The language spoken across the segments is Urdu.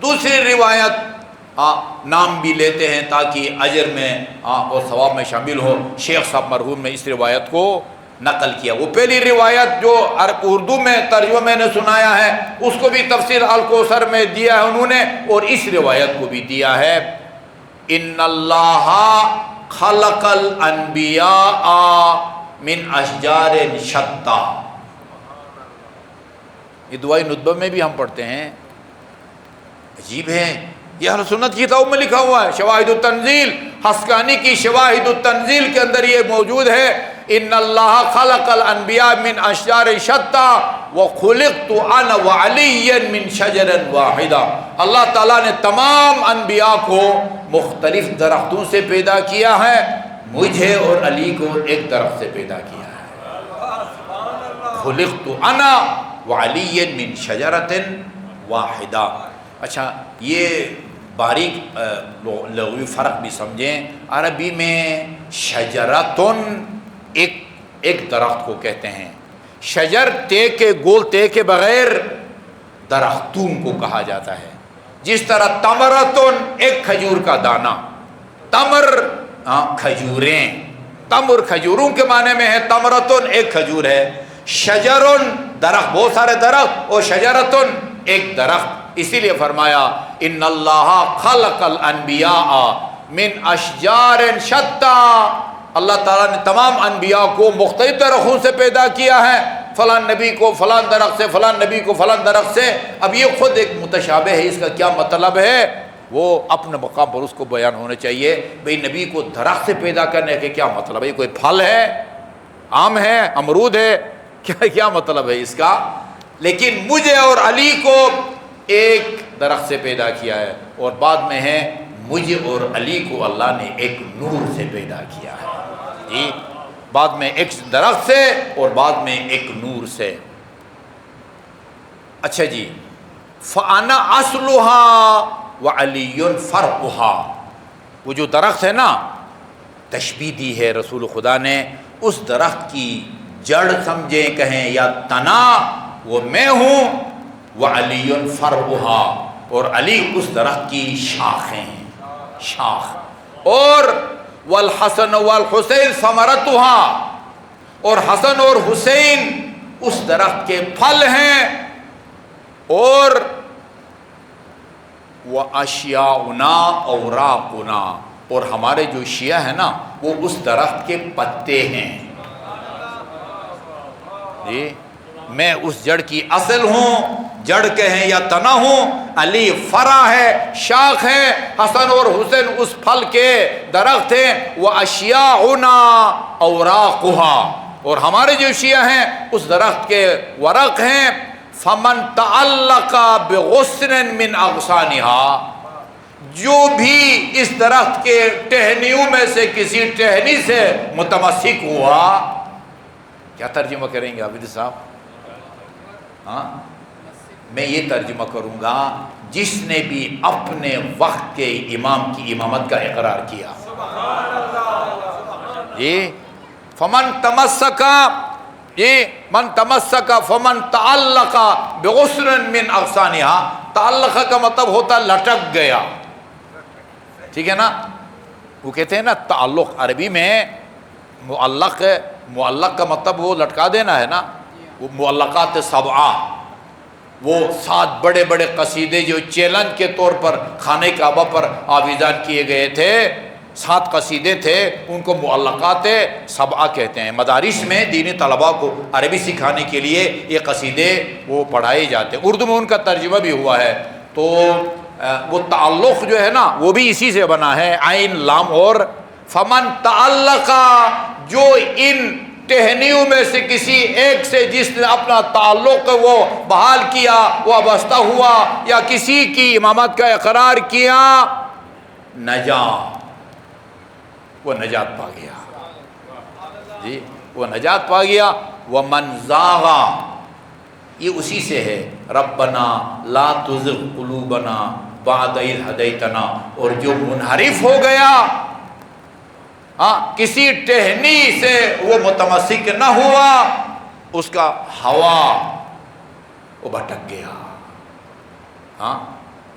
دوسری روایت نام بھی لیتے ہیں تاکہ اجر میں اور ثواب میں شامل ہو. شیخ صاحب مرحوم نے اس روایت کو نقل کیا. وہ پہلی روایت جو اردو میں ترجمہ میں نے سنایا ہے اس کو بھی تفسیر الکوثر میں دیا ہے انہوں نے, اور اس روایت کو بھی دیا ہے. ان اللہ خلق الانبیاء من اشجار شتى. یہ دعائی ندبہ میں بھی ہم پڑھتے ہیں. عجیب ہے, یہ اہل سنت کی کتاب میں لکھا ہوا ہے. شواہد التنزیل, حسقانی کی شواہد التنزیل کے اندر یہ موجود ہے. ان اللہ خلق الانبیاء من اشجار شتى وخلقت انا وعلی من شجر واحدہ. اللہ تعالیٰ نے تمام انبیاء کو مختلف درختوں سے پیدا کیا ہے, مجھے اور علی کو ایک درخت سے پیدا کیا ہے. خلقت انا وعلی من شجرۃ واحدہ. اچھا, یہ باریک لغوی فرق بھی سمجھیں. عربی میں شجرتن ایک درخت کو کہتے ہیں. شجر تے کے گول تے کے بغیر درختوں کو کہا جاتا ہے. جس طرح تمرتن ایک کھجور کا دانہ, تمر کھجوریں, تمر کھجوروں کے معنی میں ہے, تمرتن ایک کھجور ہے. شجرن درخت, بہت سارے درخت, اور شجرتن ایک درخت. اسی لیے فرمایا ان اللہ خلق الانبیاء من اشجار شتى. اللہ تعالیٰ نے تمام انبیاء کو مختلف درختوں سے پیدا کیا ہے. فلاں نبی کو فلاں درخت سے, فلاں نبی کو فلاں درخت سے. اب یہ خود ایک متشابہ ہے, اس کا کیا مطلب ہے وہ اپنے مقام پر اس کو بیان ہونا چاہیے. بھئی نبی کو درخت سے پیدا کرنے کے کیا مطلب ہے؟ یہ کوئی پھل ہے, آم ہے, امرود ہے, کیا مطلب ہے اس کا؟ لیکن مجھے اور علی کو ایک درخت سے پیدا کیا ہے, اور بعد میں ہے مجھے اور علی کو اللہ نے ایک نور سے پیدا کیا ہے. جی, بعد میں ایک درخت سے اور بعد میں ایک نور سے. اچھا جی, فانا اصلها وعلی فرعها. وہ جو درخت ہے نا, تشبیہ دی ہے رسول خدا نے. اس درخت کی جڑ سمجھیں کہیں یا تنا وہ میں ہوں, وعلی فرعها, اور علی اس درخت کی شاخیں ہیں, شاخ. اور والحسن والحسین ثمرتها, اور حسن اور حسین اس درخت کے پھل ہیں. اور واشیاؤنا اوراقنا, اور ہمارے جو شیعہ ہیں نا وہ اس درخت کے پتے ہیں. جی, میں اس جڑ کی اصل ہوں, جڑ کہیں یا تنا ہوں. علی فرع ہے, شاخ ہے. حسن اور حسین اس پھل کے درخت ہیں. واشیاؤنا اوراقها, اور ہمارے جو شیعہ ہیں اس درخت کے ورق ہیں. فمن تعلق بغصن من اغصانها, جو بھی اس درخت کے ٹہنیوں میں سے کسی ٹہنی سے متمسک ہوا. کیا ترجمہ کریں گے عابد صاحب؟ ہاں, میں یہ ترجمہ کروں گا, جس نے بھی اپنے وقت کے امام کی امامت کا اقرار کیا. یہ فمن تمسک, یہ من تمسک فمن تعلق بغصن من اغصانها. تعلق کا مطلب ہوتا لٹک گیا, ٹھیک ہے نا. وہ کہتے ہیں نا تعلق عربی میں معلق, معلق کا مطلب وہ لٹکا دینا ہے نا. وہ معلقات سبعہ, وہ 7 بڑے بڑے قصیدے جو چیلنج کے طور پر خانہ کعبہ پر آویزان کیے گئے تھے, 7 قصیدے تھے, ان کو معلقات سبعہ کہتے ہیں. مدارس میں دینی طلباء کو عربی سکھانے کے لیے یہ قصیدے وہ پڑھائے جاتے ہیں. اردو میں ان کا ترجمہ بھی ہوا ہے. تو وہ تعلق جو ہے نا وہ بھی اسی سے بنا ہے, عین لام اور. فمن تعلق, جو ان ٹہنیوں میں سے کسی ایک سے جس نے اپنا تعلق وہ بحال کیا, وابستہ ہوا, یا کسی کی امامت کا اقرار کیا, نجا, وہ نجات پا گیا. جی, وہ نجات پا گیا. ومن زاغ, یہ اسی سے ہے, ربنا لا تزغ قلوبنا بعد اذ ہدیتنا. اور جو منحرف ہو گیا, کسی ٹہنی سے وہ متمسک نہ ہوا, اس کا ہوا وہ بھٹک گیا.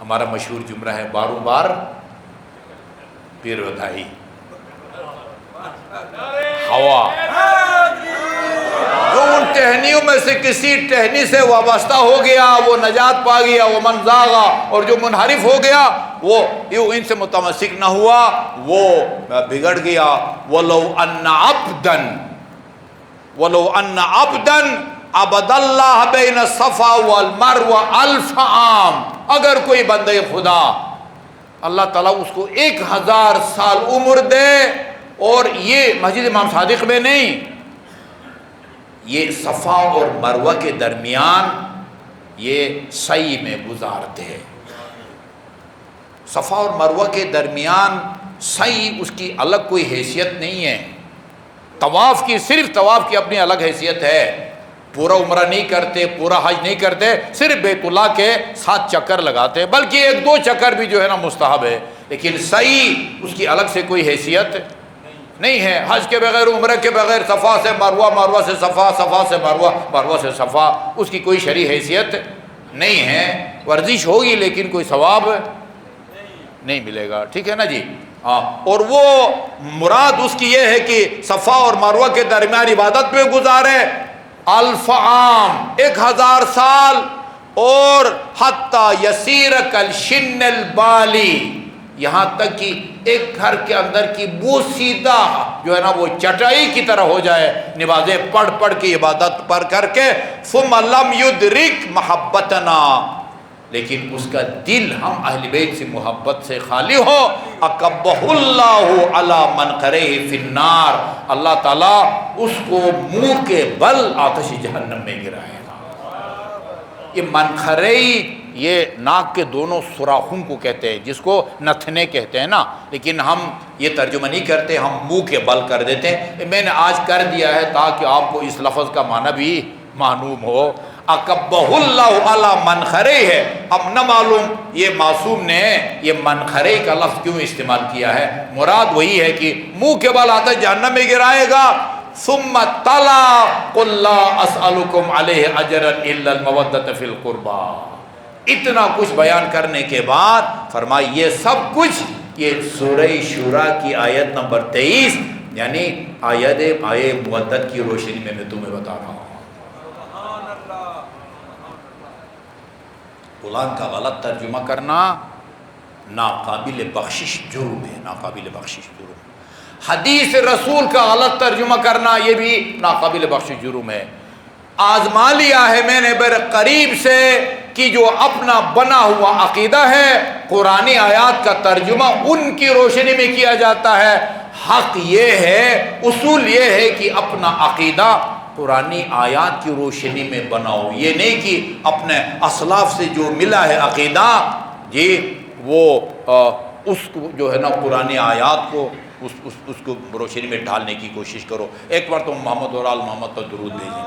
ہمارا مشہور جملہ ہے باروں بار پیر بدائی، ہوا جو ان ٹہنیوں میں سے کسی ٹہنی سے وابستہ ہو گیا وہ نجات پا گیا، وہ منزاغا، اور جو منحرف ہو گیا وہ یوں ان سے متمسک نہ ہوا وہ بگڑ گیا۔ وَلَوْ أَنَّ عَبْدًا عَبَدَ اللَّهَ بَيْنَ الصَّفَا وَالْمَرْوَةِ أَلْفَ عام، اگر کوئی بندہ خدا اللہ تعالیٰ اس کو 1000 سال عمر دے، اور یہ مسجد امام صادق میں نہیں، یہ صفا اور مروہ کے درمیان یہ سعی میں گزارتے، صفا اور مروہ کے درمیان سعی اس کی الگ کوئی حیثیت نہیں ہے، طواف کی صرف طواف کی اپنی الگ حیثیت ہے، پورا عمرہ نہیں کرتے، پورا حج نہیں کرتے، صرف بیت اللہ کے 7 چکر لگاتے، بلکہ 1-2 چکر بھی جو ہے نا مستحب ہے، لیکن سعی اس کی الگ سے کوئی حیثیت نہیں ہے۔ حج کے بغیر، عمرہ کے بغیر، صفا سے مروہ، مروہ سے صفا، صفا سے مروہ، مروہ سے صفا، اس کی کوئی شرعی حیثیت نہیں ہے، ورزش ہوگی لیکن کوئی ثواب نہیں ملے گا، ٹھیک ہے نا جی؟ ہاں، اور وہ مراد اس کی یہ ہے کہ صفا اور مروہ کے درمیان عبادت میں گزارے 1000 عام، 1000 سال، اور حتی یسیر کالشن البالی، یہاں تک کہ ایک گھر کے اندر کی بوسیدہ جو ہے نا وہ چٹائی کی طرح ہو جائے، نمازیں پڑھ پڑھ کے عبادت پر کر کے، ثم لم یدرک محبتنا، لیکن اس کا دل ہم اہل بیت سے محبت سے خالی ہو، اکبہ اللہ علی منقرہ فی النار، اللہ تعالیٰ اس کو منہ کے بل آتش جہنم میں گرائے گا۔ یہ منقرہ یہ ناک کے دونوں سوراخوں کو کہتے ہیں، جس کو نتھنے کہتے ہیں نا، لیکن ہم یہ ترجمہ نہیں کرتے، ہم منہ کے بل کر دیتے ہیں۔ میں نے آج کر دیا ہے تاکہ آپ کو اس لفظ کا معنی بھی معلوم ہو۔ اکبہ اللہ علی منخرہ ہے، اب نہ معلوم یہ معصوم نے یہ منخرہ کا لفظ کیوں استعمال کیا ہے، مراد وہی ہے کہ منہ کے بل آتا جہنم میں گرائے گا۔ ثم تلا قل لا اسألکم علیہ اجرا الا المودۃ فی القربى، اتنا کچھ بیان کرنے کے بعد فرمائی یہ سب کچھ یہ سورہ شورى کی آیت نمبر 23 یعنی آیے مودت کی روشنی میں تمہیں بتا رہا ہوں۔ قرآن کا غلط ترجمہ کرنا ناقابل بخشش جرم ہے، ناقابل بخشش جرم۔ حدیث رسول کا غلط ترجمہ کرنا یہ بھی ناقابل بخشش جرم ہے۔ آزما لیا ہے میں نے قریب سے کہ جو اپنا بنا ہوا عقیدہ ہے قرآن آیات کا ترجمہ ان کی روشنی میں کیا جاتا ہے۔ حق یہ ہے، اصول یہ ہے کہ اپنا عقیدہ قرآن آیات کی روشنی میں بناؤ، یہ نہیں کہ اپنے اسلاف سے جو ملا ہے عقیدہ جی وہ اس کو جو ہے نا قرآن آیات کو اس کو روشنی میں ڈھالنے کی کوشش کرو۔ ایک بار تو محمد اور آل محمد پر درود بھیجیں۔